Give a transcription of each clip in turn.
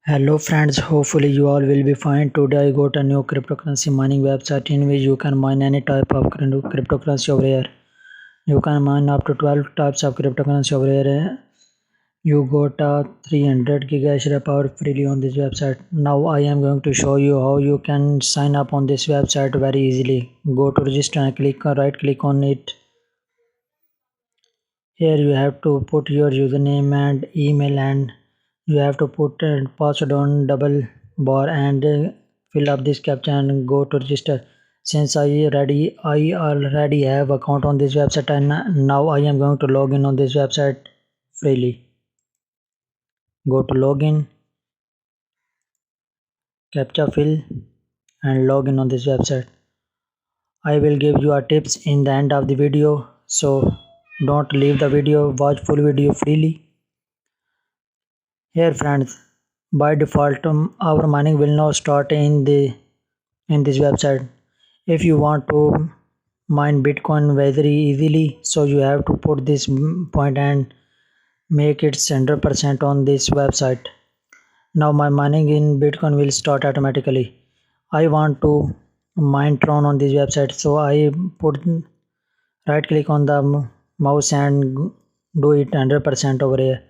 Hello friends, hopefully you all will be fine. Today I got a new cryptocurrency mining website in which you can mine any type of cryptocurrency over here. You can mine up to 12 types of cryptocurrency over here. You got 300 gigahash power freely on this website. Now I am going to show you how you can sign up on this website very easily. Go to register and right click on it. Here you have to put your username and email, and you have to put password on double bar and fill up this captcha and go to register. Since I already have account on this website, and now I am going to log in on this website freely. Go to login, captcha fill and log in on this website. I will give you a tips in the end of the video, so don't leave the video, watch full video freely. Here friends, by default our mining will now start in this website. If you want to mine Bitcoin very easily, so you have to put this point and make it 100% on this website. Now my mining in Bitcoin will start automatically. I want to mine Tron on this website, so I put right click on the mouse and do it 100% over here.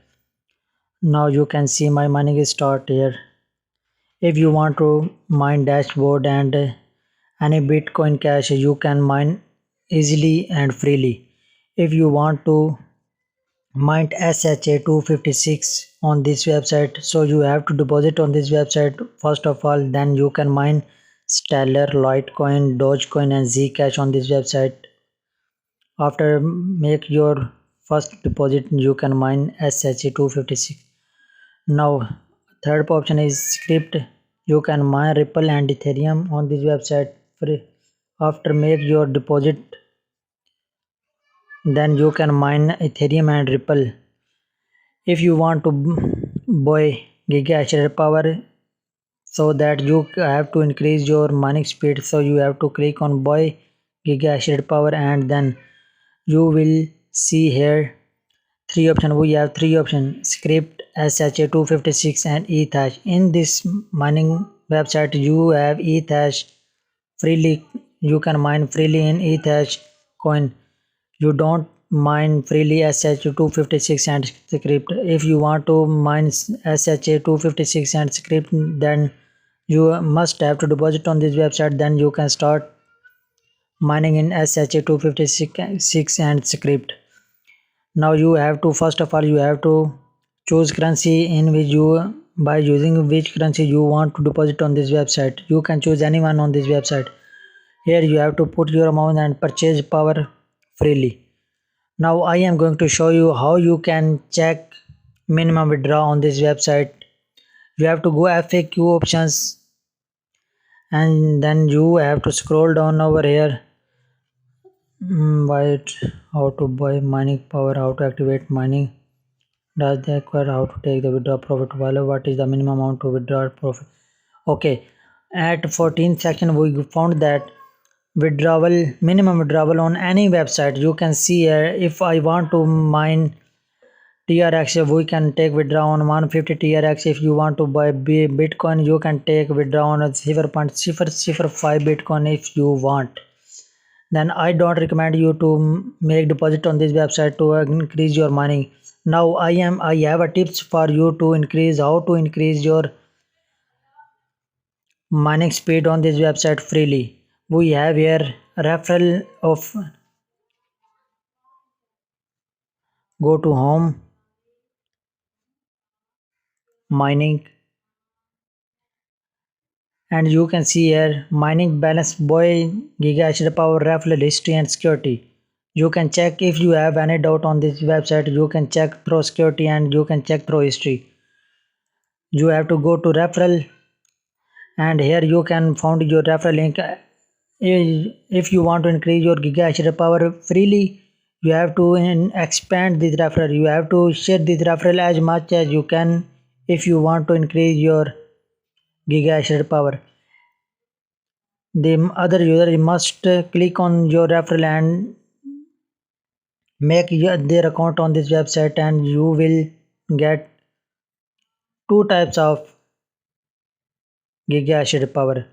Now you can see my mining is start here. If you want to mine dashboard and any Bitcoin cash, you can mine easily and freely. If you want to mine SHA-256 on this website, so you have to deposit on this website first of all, then you can mine Stellar, Litecoin, Dogecoin and Zcash on this website. After make your first deposit, you can mine SHA-256. Now third option is script. You can mine Ripple and Ethereum on this website. After make your deposit, then you can mine Ethereum and Ripple. If you want to buy gigahash power, so that you have to increase your mining speed, so you have to click on buy gigahash power, and then you will see here we have three options: script, SHA-256 and ETH. In this mining website you have ETH freely. You can mine freely in ETH coin. You don't mine freely SHA-256 and script. If you want to mine SHA-256 and script, then you must have to deposit on this website. Then you can start mining in SHA-256 and script. Now you have to, first of all, you have to choose currency in which you, by using which currency you want to deposit on this website. You can choose anyone on this website. Here you have to put your amount and purchase power freely. Now I am going to show you how you can check minimum withdraw on this website. You have to go FAQ options, and then you have to scroll down over here. How to buy mining power, how to activate mining, does they require, how to take the withdraw profit value, what is the minimum amount to withdraw profit. Okay, at 14th section we found that minimum withdrawal on any website. You can see here, if I want to mine TRX, we can take withdraw on 150 TRX. If you want to buy Bitcoin, you can take withdraw on 0.005 Bitcoin if you want. Then I don't recommend you to make deposit on this website to increase your mining. Now I have a tips for you to increase, how to increase your mining speed on this website freely. We have here referral of, go to home, mining, and you can see here mining balance, buy gigahash power, referral history and security. You can check if you have any doubt on this website. You can check through security and you can check through history. You have to go to referral, and here you can find your referral link. If you want to increase your gigahash power freely, you have to expand this referral. You have to share this referral as much as you can if you want to increase your gigahash power. The other user must click on your referral and make their account on this website, and you will get two types of giga power.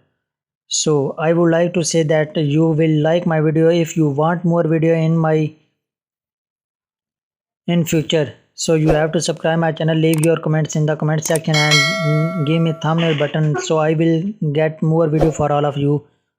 So I would like to say that you will like my video if you want more video in future. So you have to subscribe my channel, leave your comments in the comment section and give me thumbnail button so I will get more video for all of you.